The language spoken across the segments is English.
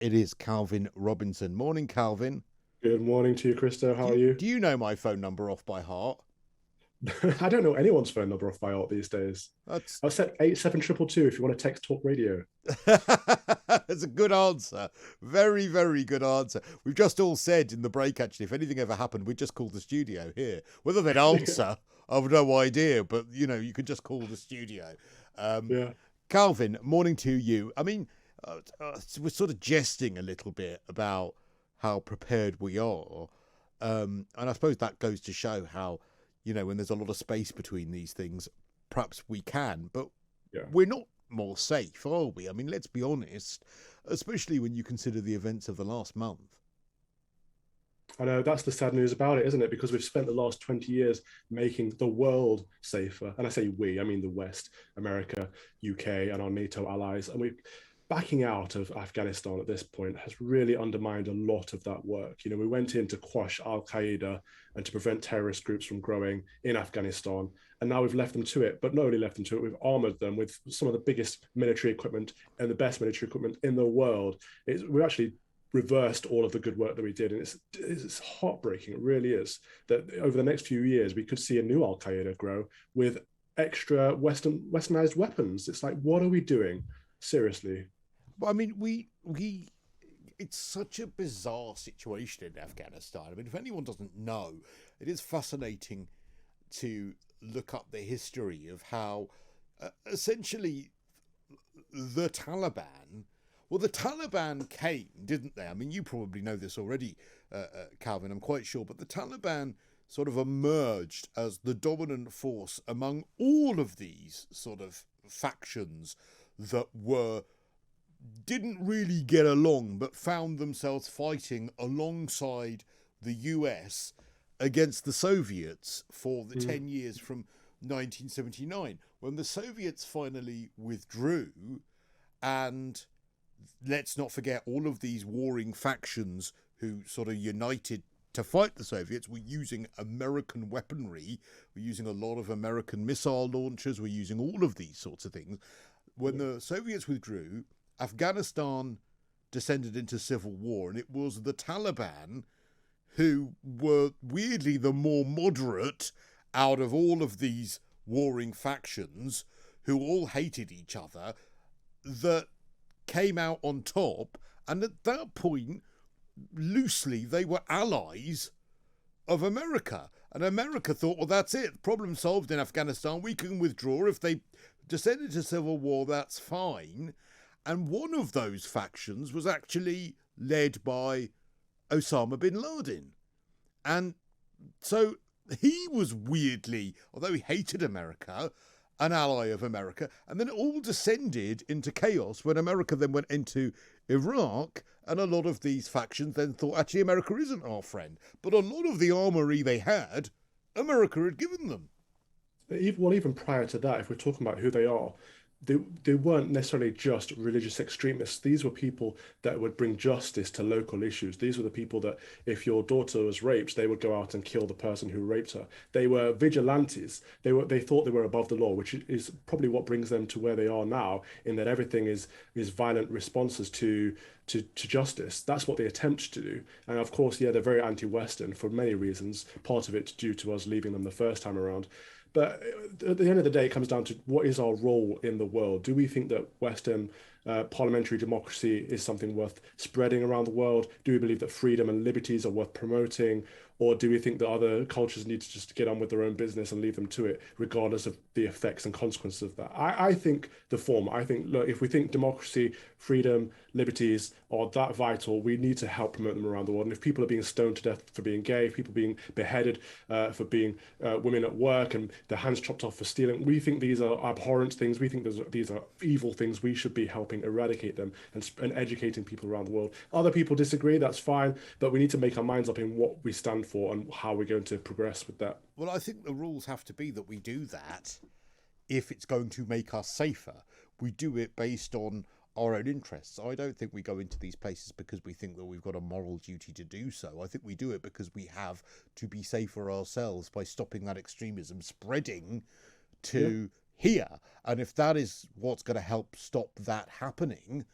It is Calvin Robinson. Morning, Calvin. Good morning to you, Cristo. Do How are you, you? do you know my phone number off by heart? I don't know anyone's phone number off by heart these days. That's I'll set 87222 if you want to text talk radio. that's a good answer. Very, very good answer. We've just all said in the break, actually, if anything ever happened, we'd just call the studio here. Whether they'd answer, I've no idea, but you can just call the studio. Um, Yeah. Calvin, morning to you. I mean, we're sort of jesting a little bit about how prepared we are. And I suppose that goes to show how, when there's a lot of space between these things, perhaps we can, but Yeah. we're not more safe, are we? I mean, let's be honest, especially when you consider the events of the last month. I know that's the sad news about it, isn't it? Because we've spent the last 20 years making the world safer. And I say we, I mean the West, America, UK, and our NATO allies. And we're backing out of Afghanistan at this point has really undermined a lot of that work. We went in to quash Al Qaeda and to prevent terrorist groups from growing in Afghanistan. And now we've left them to it, but not only left them to it, we've armored them with some of the biggest military equipment and the best military equipment in the world. We're actually reversed all of the good work that we did. And it's heartbreaking. It really is that over the next few years, we could see a new Al Qaeda grow with extra westernized weapons. It's like, what are we doing? Seriously. But I mean, we it's such a bizarre situation in Afghanistan. I mean, if anyone doesn't know, it is fascinating to look up the history of how essentially the Taliban. Well, the Taliban came, didn't they? I mean, you probably know this already, Calvin, I'm quite sure, but the Taliban sort of emerged as the dominant force among all of these sort of factions that didn't really get along, but found themselves fighting alongside the US against the Soviets for the 10 years from 1979. When the Soviets finally withdrew, and let's not forget all of these warring factions who sort of united to fight the Soviets were using American weaponry, were using a lot of American missile launchers, were using all of these sorts of things. When the Soviets withdrew, Afghanistan descended into civil war, and it was the Taliban who were weirdly the more moderate out of all of these warring factions who all hated each other that came out on top. And at that point, loosely, they were allies of America. And America thought, well, that's it. Problem solved in Afghanistan. We can withdraw. If they descend into civil war, that's fine. And one of those factions was actually led by Osama bin Laden. And so he was weirdly, although he hated America, an ally of America. And then it all descended into chaos when America then went into Iraq. And a lot of these factions then thought, actually, America isn't our friend. But a lot of the armory they had, America had given them. Even prior to that, if we're talking about who they are, they weren't necessarily just religious extremists. These were people that would bring justice to local issues. These were the people that, if your daughter was raped, they would go out and kill the person who raped her. They were vigilantes. They thought they were above the law, which is probably what brings them to where they are now, in that everything is violent responses to justice. That's what they attempt to do. And of course, yeah, they're very anti-Western for many reasons. Part of it due to us leaving them the first time around. But at the end of the day, it comes down to what is our role in the world? Do we think that Western parliamentary democracy is something worth spreading around the world? Do we believe that freedom and liberties are worth promoting? Or do we think that other cultures need to just get on with their own business and leave them to it, regardless of the effects and consequences of that? I think the former. I think, look, if we think democracy, freedom, liberties are that vital, we need to help promote them around the world. And if people are being stoned to death for being gay, if people being beheaded for being women at work and their hands chopped off for stealing, we think these are abhorrent things. We think these are evil things. We should be helping eradicate them and educating people around the world. Other people disagree, that's fine, but we need to make our minds up in what we stand for and how we're going to progress with that. Well, I think the rules have to be that we do that if it's going to make us safer. We do it based on our own interests. I don't think we go into these places because we think that we've got a moral duty to do so. I think we do it because we have to be safer ourselves by stopping that extremism spreading to here. And if that is what's going to help stop that happening,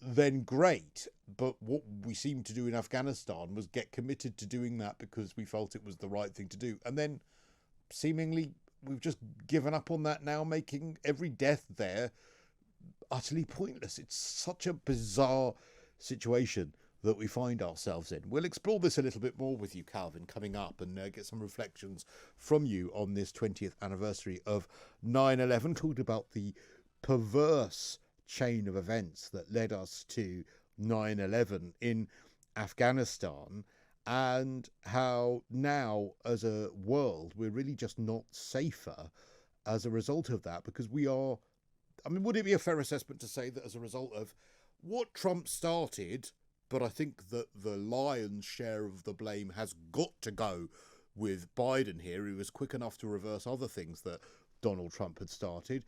then great. But what we seemed to do in Afghanistan was get committed to doing that because we felt it was the right thing to do. And then seemingly we've just given up on that now, making every death there utterly pointless. It's such a bizarre situation that we find ourselves in. We'll explore this a little bit more with you, Calvin, coming up, and get some reflections from you on this 20th anniversary of 9/11, talked about the perverse chain of events that led us to 9/11 in Afghanistan, and how now as a world we're really just not safer as a result of that, because we are, I mean, would it be a fair assessment to say that as a result of what Trump started, but I think that the lion's share of the blame has got to go with Biden here, who was quick enough to reverse other things that Donald Trump had started.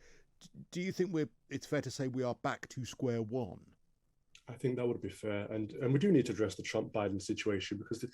Do you think it's fair to say we are back to square one? I think that would be fair. And we do need to address the Trump-Biden situation, because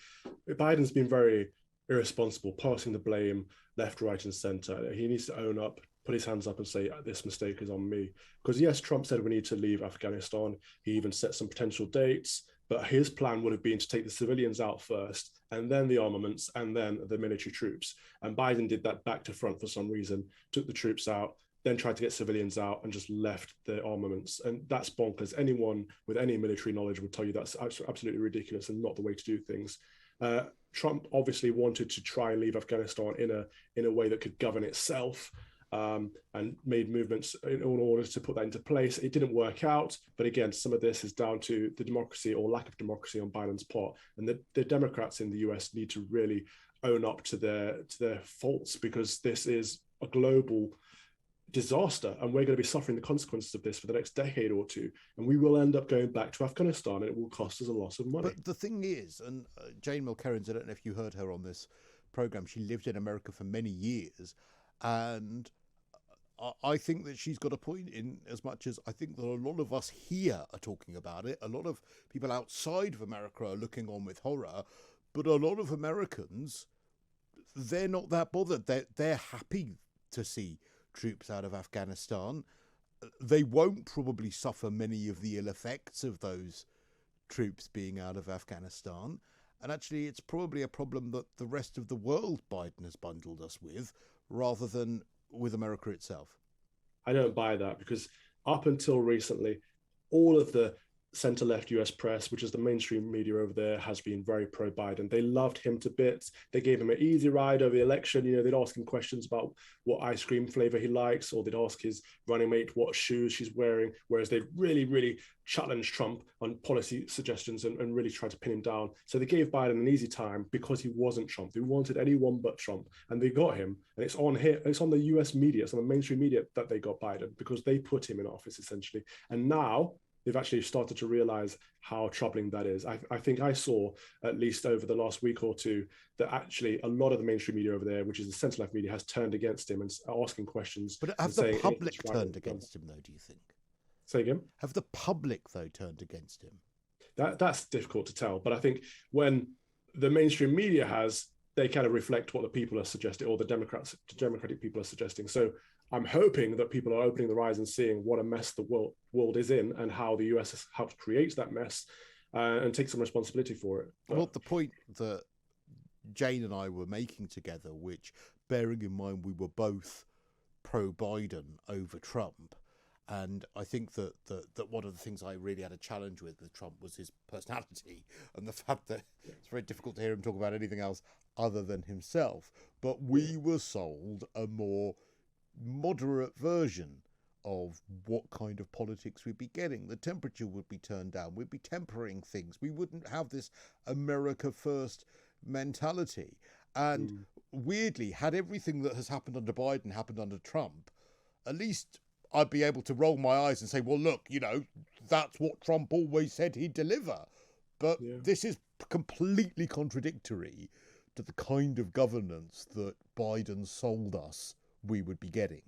Biden's been very irresponsible, passing the blame left, right, and center. He needs to own up, put his hands up and say, this mistake is on me. Because yes, Trump said we need to leave Afghanistan. He even set some potential dates, but his plan would have been to take the civilians out first, and then the armaments, and then the military troops. And Biden did that back to front for some reason, took the troops out, then tried to get civilians out and just left the armaments. And that's bonkers. Anyone with any military knowledge would tell you that's absolutely ridiculous and not the way to do things. Trump obviously wanted to try and leave Afghanistan in a way that could govern itself, and made movements in order to put that into place. It didn't work out, but again, some of this is down to the democracy or lack of democracy on Biden's part. And the Democrats in the US need to really own up to their faults, because this is a global disaster, and we're going to be suffering the consequences of this for the next decade or two, and we will end up going back to Afghanistan, and it will cost us a lot of money. But the thing is, and Jane Mulkerins, I don't know if you heard her on this program, she lived in America for many years, and I think that she's got a point, in as much as I think that a lot of us here are talking about it. A lot of people outside of America are looking on with horror, but a lot of Americans, they're not that bothered. They're happy to see troops out of Afghanistan. They won't probably suffer many of the ill effects of those troops being out of Afghanistan. And actually, it's probably a problem that the rest of the world Biden has bundled us with, rather than with America itself. I don't buy that, because up until recently, all of the centre-left US press, which is the mainstream media over there, has been very pro-Biden. They loved him to bits. They gave him an easy ride over the election. You know, they'd ask him questions about what ice cream flavor he likes, or they'd ask his running mate what shoes she's wearing, whereas they really, really challenged Trump on policy suggestions and really tried to pin him down. So they gave Biden an easy time because he wasn't Trump. They wanted anyone but Trump, and they got him. And it's on here, it's on the US media, it's on the mainstream media that they got Biden, because they put him in office, essentially. And now they've actually started to realize how troubling that is. I think I saw, at least over the last week or two, that actually a lot of the mainstream media over there, which is the centre-left media, has turned against him and asking questions. But have the public turned against him, though, do you think? Say again? Have the public, though, turned against him? That's difficult to tell. But I think when the mainstream media has, they kind of reflect what the people are suggesting, or the Democratic people are suggesting. So I'm hoping that people are opening their eyes and seeing what a mess the world is in, and how the US has helped create that mess, and take some responsibility for it. Well, the point that Jane and I were making together, which, bearing in mind we were both pro-Biden over Trump, and I think that one of the things I really had a challenge with Trump was his personality, and the fact that it's very difficult to hear him talk about anything else other than himself. But we were sold a more moderate version of what kind of politics we'd be getting. The temperature would be turned down. We'd be tempering things. We wouldn't have this America first mentality. And weirdly, had everything that has happened under Biden happened under Trump, at least I'd be able to roll my eyes and say, well, look, you know, that's what Trump always said he'd deliver. But this is completely contradictory to the kind of governance that Biden sold us we would be getting.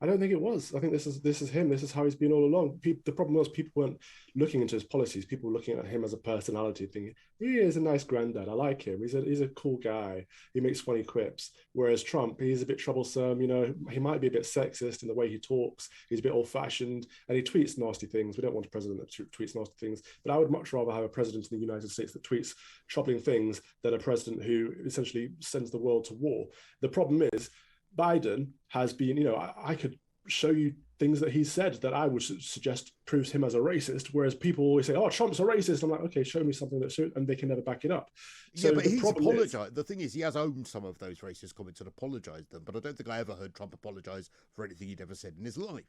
I don't think it was. I think this is him. This is how he's been all along. The problem was people weren't looking into his policies. People were looking at him as a personality, thinking he is a nice granddad. I like him. He's a cool guy. He makes funny quips. Whereas Trump, he's a bit troublesome. You know, he might be a bit sexist in the way he talks. He's a bit old-fashioned, and he tweets nasty things. We don't want a president that tweets nasty things. But I would much rather have a president in the United States that tweets troubling things than a president who essentially sends the world to war. The problem is, Biden has been, I could show you things that he said that I would suggest proves him as a racist, whereas people always say, "Oh, Trump's a racist." I'm like, okay, show me something that's and they can never back it up. So but he's apologized. The thing is, he has owned some of those racist comments and apologized them, but I don't think I ever heard Trump apologize for anything he'd ever said in his life.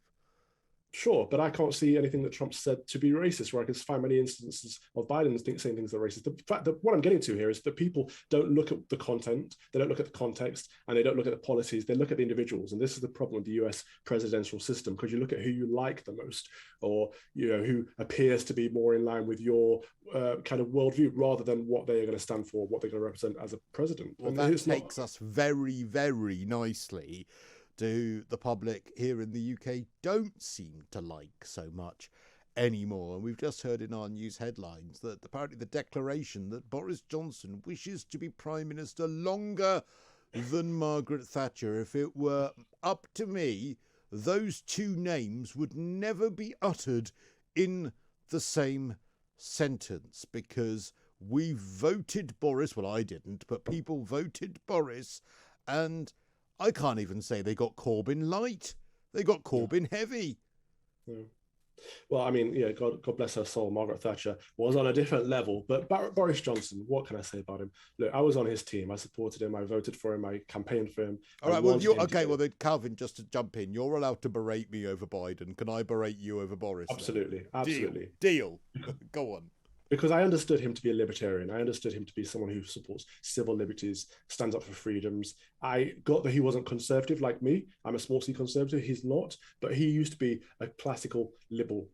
Sure, but I can't see anything that Trump said to be racist, where I can find many instances of Biden saying things that are racist. The fact that what I'm getting to here is that people don't look at the content, they don't look at the context, and they don't look at the policies, they look at the individuals. And this is the problem with the US presidential system, because you look at who you like the most, or who appears to be more in line with your kind of worldview, rather than what they are going to stand for, what they're going to represent as a president. Well, that takes us very, very nicely to the public here in the UK don't seem to like so much anymore. And we've just heard in our news headlines that apparently the declaration that Boris Johnson wishes to be Prime Minister longer than Margaret Thatcher. If it were up to me, those two names would never be uttered in the same sentence, because we voted Boris. Well, I didn't, but people voted Boris, and I can't even say they got Corbyn light. They got Corbyn heavy. Yeah. Well, I mean, God bless her soul, Margaret Thatcher was on a different level. But Boris Johnson, what can I say about him? Look, I was on his team. I supported him. I voted for him. I campaigned for him. All right, well, then, Calvin, just to jump in, you're allowed to berate me over Biden. Can I berate you over Boris? Absolutely. Then? Absolutely. Deal. Go on. Because I understood him to be a libertarian. I understood him to be someone who supports civil liberties, stands up for freedoms. I got that he wasn't conservative like me. I'm a small C conservative. He's not. But he used to be a classical liberal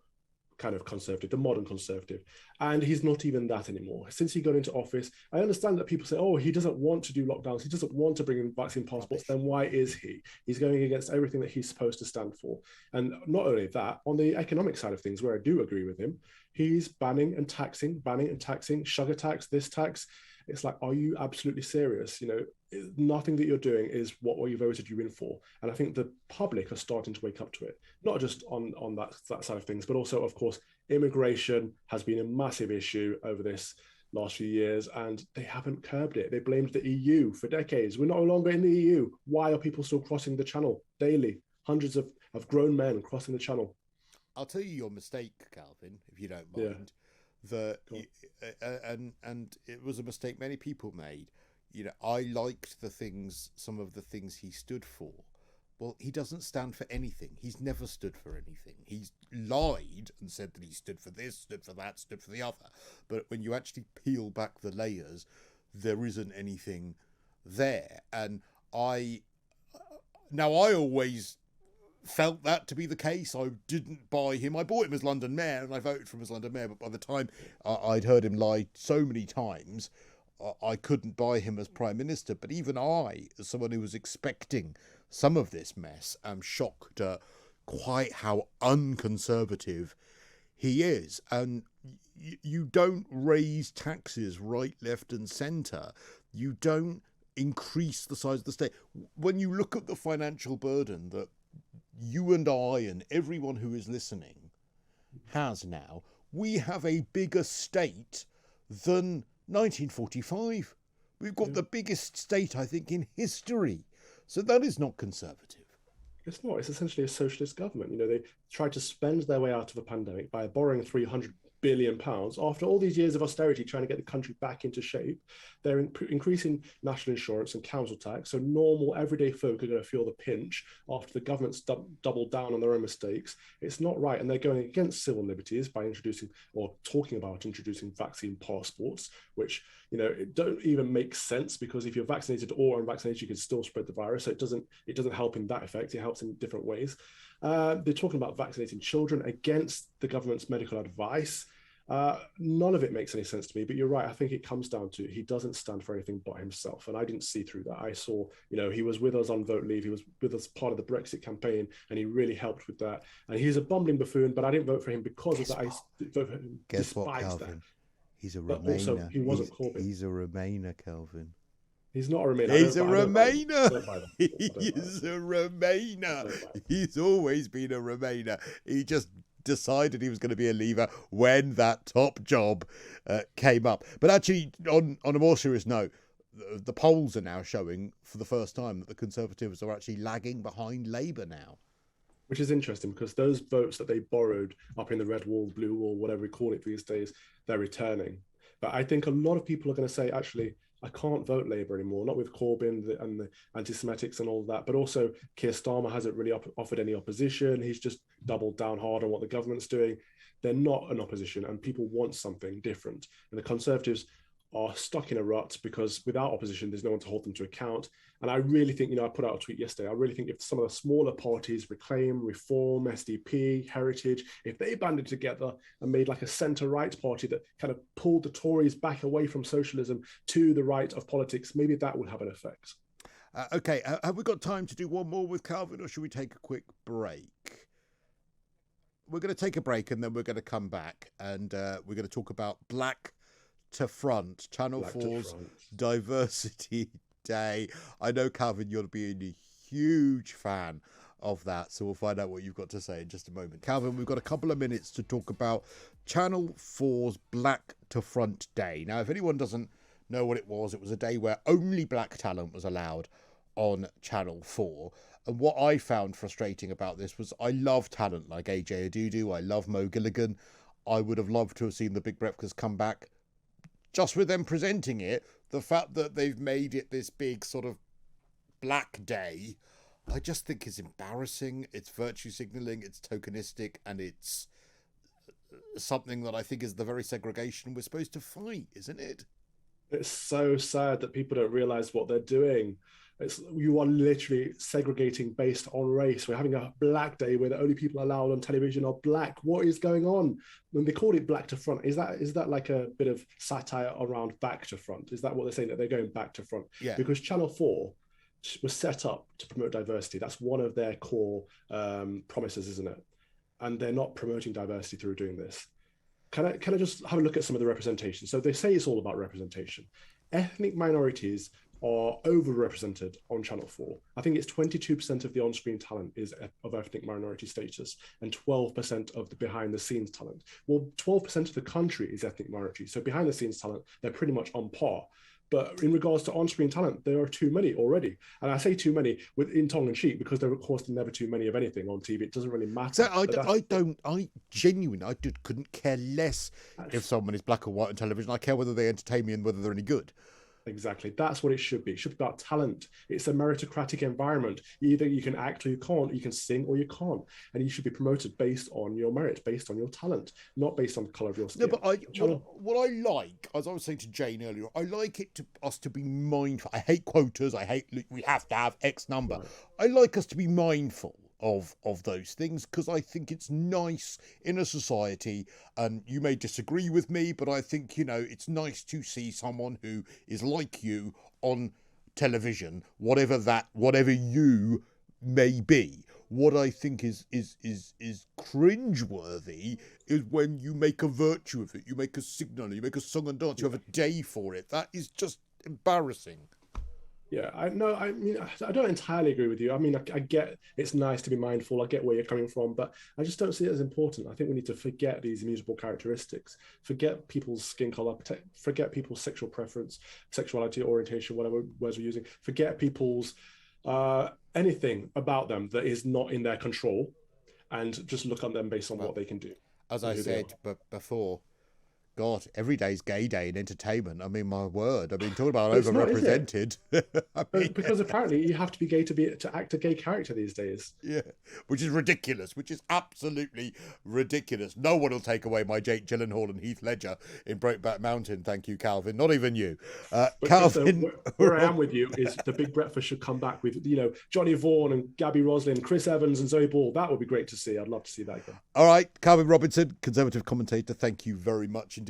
kind of conservative, the modern conservative. And he's not even that anymore. Since he got into office, I understand that people say, oh, he doesn't want to do lockdowns. He doesn't want to bring in vaccine passports. Then why is he? He's going against everything that he's supposed to stand for. And not only that, on the economic side of things, where I do agree with him, he's banning and taxing, sugar tax, this tax. It's like, are you absolutely serious? Nothing that you're doing is what we voted you in for. And I think the public are starting to wake up to it, not just on that side of things, but also, of course, immigration has been a massive issue over this last few years, and they haven't curbed it. They blamed the EU for decades. We're no longer in the EU. Why are people still crossing the channel daily? Hundreds of grown men crossing the channel. I'll tell you your mistake, Calvin, if you don't mind. And it was a mistake many people made. I liked some of the things he stood for. Well, he doesn't stand for anything. He's never stood for anything. He's lied and said that he stood for this, stood for that, stood for the other. But when you actually peel back the layers, there isn't anything there. And I always felt that to be the case. I didn't buy him. I bought him as London Mayor, and I voted for him as London Mayor, but by the time I'd heard him lie so many times, I couldn't buy him as Prime Minister. But even I, as someone who was expecting some of this mess, am shocked at quite how unconservative he is. And you don't raise taxes right, left and centre. You don't increase the size of the state. When you look at the financial burden that you and I and everyone who is listening has now, we have a bigger state than 1945. We've got the biggest state, I think, in history. So that is not conservative. It's not. It's essentially a socialist government. They tried to spend their way out of a pandemic by borrowing £300 billion. After all these years of austerity, trying to get the country back into shape, they're increasing national insurance and council tax. So normal, everyday folk are going to feel the pinch after the government's doubled down on their own mistakes. It's not right. And they're going against civil liberties by talking about introducing vaccine passports, which, it don't even make sense, because if you're vaccinated or unvaccinated, you can still spread the virus. So it doesn't help in that effect. It helps in different ways. They're talking about vaccinating children against the government's medical advice. None of it makes any sense to me, but you're right. I think it comes down to he doesn't stand for anything but himself. And I didn't see through that. I saw, he was with us on Vote Leave. He was with us part of the Brexit campaign, and he really helped with that. And he's a bumbling buffoon, but I didn't vote for him because of that. I vote for him despite Calvin? that. He's a But also, Remainer. he wasn't Corbyn. He's a Remainer, Calvin. He's not a Remainer. He's a Remainer. He's a Remainer. He's always been a Remainer. He just decided he was going to be a Leaver when that top job came up. But actually, on a more serious note, the polls are now showing for the first time that the Conservatives are actually lagging behind Labour now. Which is interesting because those votes that they borrowed up in the red wall, blue wall, whatever we call it these days, they're returning. But I think a lot of people are going to say, actually, I can't vote Labour anymore, not with Corbyn and the anti-Semitics and all of that, but also Keir Starmer hasn't really offered any opposition. He's just doubled down hard on what the government's doing. They're not an opposition and people want something different. And the Conservatives are stuck in a rut because without opposition, there's no one to hold them to account. And I really think, I put out a tweet yesterday, I really think if some of the smaller parties, Reclaim, Reform, SDP, Heritage, if they banded together and made like a centre-right party that kind of pulled the Tories back away from socialism to the right of politics, maybe that would have an effect. Okay, have we got time to do one more with Calvin, or should we take a quick break? We're going to take a break and then we're going to come back and we're going to talk about Black to Front, Channel 4's Diversity Day. I know, Calvin, you're being a huge fan of that, so we'll find out what you've got to say in just a moment. Calvin, we've got a couple of minutes to talk about Channel 4's Black to Front Day. Now, if anyone doesn't know what it was a day where only black talent was allowed on Channel 4. And what I found frustrating about this was I love talent like AJ Adudu, I love Mo Gilligan. I would have loved to have seen the Big Breakfast come back. Just with them presenting it, the fact that they've made it this big sort of black day, I just think is embarrassing. It's virtue signalling, it's tokenistic, and it's something that I think is the very segregation we're supposed to fight, isn't it? It's so sad that people don't realise what they're doing. You are literally segregating based on race. We're having a black day where the only people allowed on television are black. What is going on? When they called it Black to Front, is that like a bit of satire around back to front? Is that what they're saying, that they're going back to front? Yeah. Because Channel 4 was set up to promote diversity. That's one of their core promises, isn't it? And they're not promoting diversity through doing this. Can I just have a look at some of the representation? So they say it's all about representation. Ethnic minorities are overrepresented on Channel 4. I think it's 22% of the on-screen talent is of ethnic minority status and 12% of the behind-the-scenes talent. Well, 12% of the country is ethnic minority. So behind-the-scenes talent, they're pretty much on par. But in regards to on-screen talent, there are too many already. And I say too many in tongue in cheek because there are, of course, never too many of anything on TV. It doesn't really matter. So I genuinely couldn't care less if someone is black or white on television. I care whether they entertain me and whether they're any good. Exactly. That's what it should be. It should be about talent. It's a meritocratic environment. Either you can act or you can't. You can sing or you can't. And you should be promoted based on your merit, based on your talent, not based on the colour of your skin. No, but what I like, as I was saying to Jane earlier, I like us to be mindful. I hate quotas. I hate we have to have X number. Right. I like us to be mindful of those things because I think it's nice in a society, and you may disagree with me, but I think it's nice to see someone who is like you on television, whatever you may be. What I think is cringeworthy is when you make a virtue of it, you make a signal, you make a song and dance, you have a day for it. That is just embarrassing. Yeah, I don't entirely agree with you. I mean, I get it's nice to be mindful. I get where you're coming from, but I just don't see it as important. I think we need to forget these immutable characteristics, forget people's skin color, forget people's sexual preference, sexuality, orientation, whatever words we're using. Forget people's anything about them that is not in their control, and just look at them based on what they can do. As I said before, God, every day's gay day in entertainment. I mean, my word. I mean, talking about But it's not, is it? overrepresented. I mean, Because apparently you have to be gay to act a gay character these days. yeah, which is ridiculous, which is absolutely ridiculous. No one will take away my Jake Gyllenhaal and Heath Ledger in Brokeback Mountain. Thank you, Calvin. Not even you. But Calvin. Christo, where I am with you is The Big Breakfast should come back with, Johnny Vaughan and Gabby Roslin, Chris Evans and Zoe Ball. That would be great to see. I'd love to see that again. All right, Calvin Robinson, Conservative commentator, thank you very much indeed.